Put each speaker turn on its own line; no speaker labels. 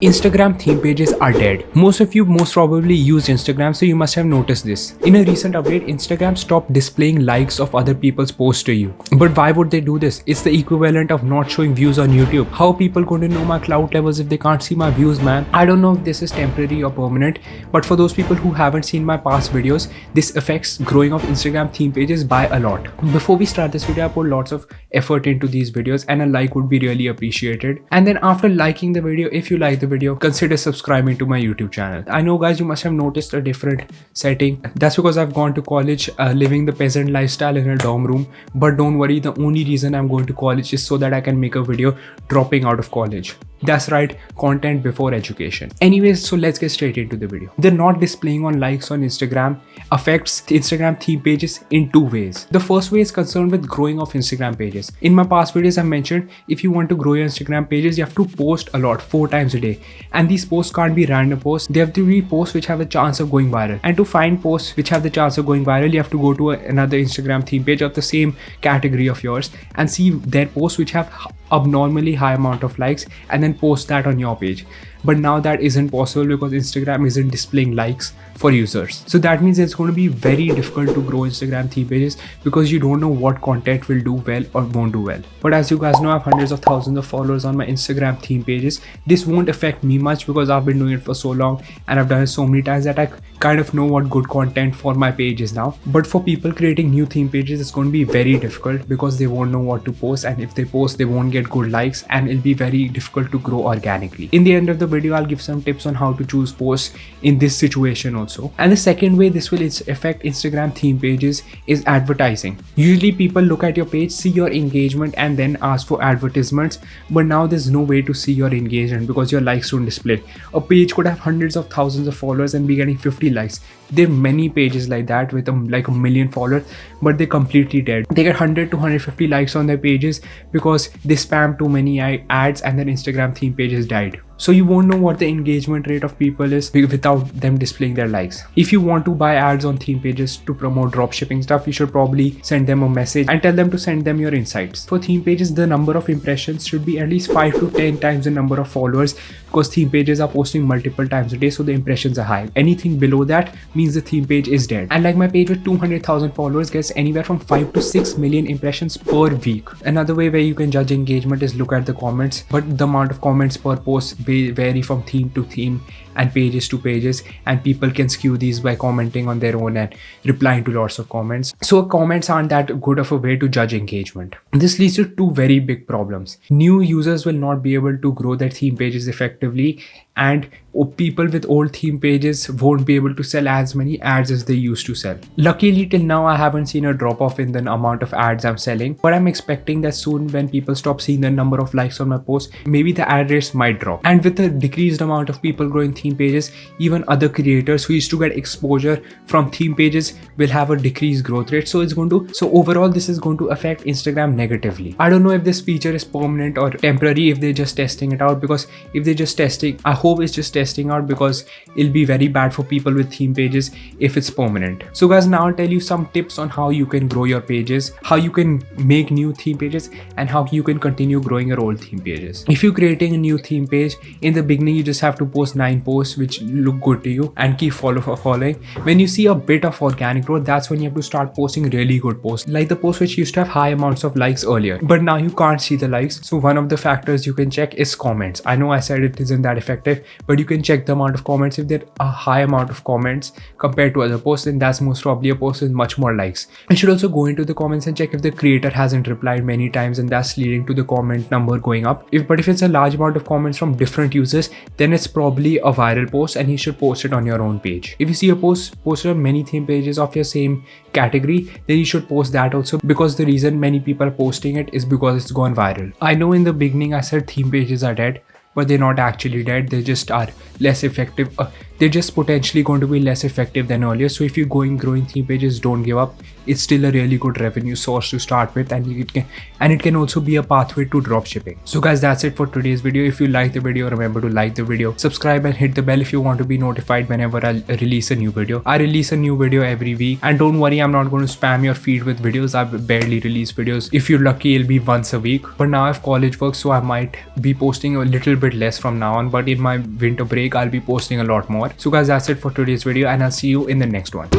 Instagram theme pages are dead. Most of you most probably use Instagram, so you must have noticed this. In a recent update, Instagram stopped displaying likes of other people's posts to you. But why would they do this? It's the equivalent of not showing views on YouTube. How are people going to know my clout levels if they can't see my views, man? I don't know if this is temporary or permanent, but for those people who haven't seen my past videos, this affects growing of Instagram theme pages by a lot. Before we start this video, I put lots of effort into these videos and a like would be really appreciated. And then after liking the video, if you like the video, consider subscribing to my YouTube channel. I know guys, you must have noticed a different setting. That's because I've gone to college living the peasant lifestyle in a dorm room. But don't worry, the only reason I'm going to college is so that I can make a video dropping out of college. That's right, content before education. Anyways, so let's get straight into the video. The not displaying on likes on Instagram affects the Instagram theme pages in two ways. The first way is concerned with growing of Instagram pages. In my past videos, I mentioned if you want to grow your Instagram pages, you have to post a lot, 4 times a day. And these posts can't be random posts. They have to be posts which have a chance of going viral. And to find posts which have the chance of going viral, you have to go to another Instagram theme page of the same category of yours and see their posts which have abnormally high amount of likes and then post that on your page. But now that isn't possible because Instagram isn't displaying likes for users. So that means it's going to be very difficult to grow Instagram theme pages because you don't know what content will do well or won't do well. But as you guys know, I have hundreds of thousands of followers on my Instagram theme pages. This won't affect me much because I've been doing it for so long and I've done it so many times that I kind of know what good content for my page is now. But for people creating new theme pages, it's going to be very difficult because they won't know what to post, and if they post, they won't get good likes and it'll be very difficult to grow organically. In the end of the video, I'll give some tips on how to choose posts in this situation also. And the second way this will affect Instagram theme pages is advertising. Usually people look at your page, see your engagement and then ask for advertisements, but now there's no way to see your engagement because your likes don't display. A page could have hundreds of thousands of followers and be getting 50 likes. There are many pages like that with like a million followers, but they're completely dead. They get 100 to 150 likes on their pages because they spam too many ads and their Instagram theme pages died. So you won't know what the engagement rate of people is without them displaying their likes. If you want to buy ads on theme pages to promote dropshipping stuff, you should probably send them a message and tell them to send them your insights. For theme pages, the number of impressions should be at least 5 to 10 times the number of followers because theme pages are posting multiple times a day, so the impressions are high. Anything below that means the theme page is dead. And like my page with 200,000 followers gets anywhere from 5 to 6 million impressions per week. Another way where you can judge engagement is look at the comments, but the amount of comments per post vary from theme to theme and pages to pages, and people can skew these by commenting on their own and replying to lots of comments. So comments aren't that good of a way to judge engagement. This leads to two very big problems. New users will not be able to grow their theme pages effectively, and people with old theme pages won't be able to sell as many ads as they used to sell. Luckily till now I haven't seen a drop off in the amount of ads I'm selling, but I'm expecting that soon when people stop seeing the number of likes on my posts, maybe the ad rates might drop. And with the decreased amount of people growing theme pages, even other creators who used to get exposure from theme pages will have a decreased growth rate. So overall this is going to affect Instagram negatively. I don't know if this feature is permanent or temporary, if they're just testing it out, because if they're just testing, I hope it's just testing out because it'll be very bad for people with theme pages if it's permanent. So guys, now I'll tell you some tips on how you can grow your pages, how you can make new theme pages, and how you can continue growing your old theme pages. If you're creating a new theme page, in the beginning you just have to post 9 posts which look good to you and keep following. When you see a bit of organic growth, that's when you have to start posting really good posts, like the posts which used to have high amounts of likes earlier, but now you can't see the likes. So one of the factors you can check is comments. I know I said it isn't that effective, but you can check the amount of comments. If there are a high amount of comments compared to other posts, then that's most probably a post with much more likes. You should also go into the comments and check if the creator hasn't replied many times, and that's leading to the comment number going up. But if it's a large amount of comments from different users, then it's probably a viral post and you should post it on your own page. If you see a post posted on many theme pages of your same category, then you should post that also, because the reason many people are posting it is because it's gone viral. I know in the beginning I said theme pages are dead, but they're not actually dead. They just are less effective. they're just potentially going to be less effective than earlier. So if you're growing theme pages, don't give up. It's still a really good revenue source to start with, and it can also be a pathway to drop shipping. So guys, that's it for today's video. If you like the video, remember to like the video, subscribe and hit the bell if you want to be notified whenever I release a new video. I release a new video every week, and don't worry, I'm not going to spam your feed with videos. I barely release videos. If you're lucky, it'll be once a week, but now I have college work, so I might be posting a little bit less from now on, but in my winter break I'll be posting a lot more. So guys, that's it for today's video, and I'll see you in the next one.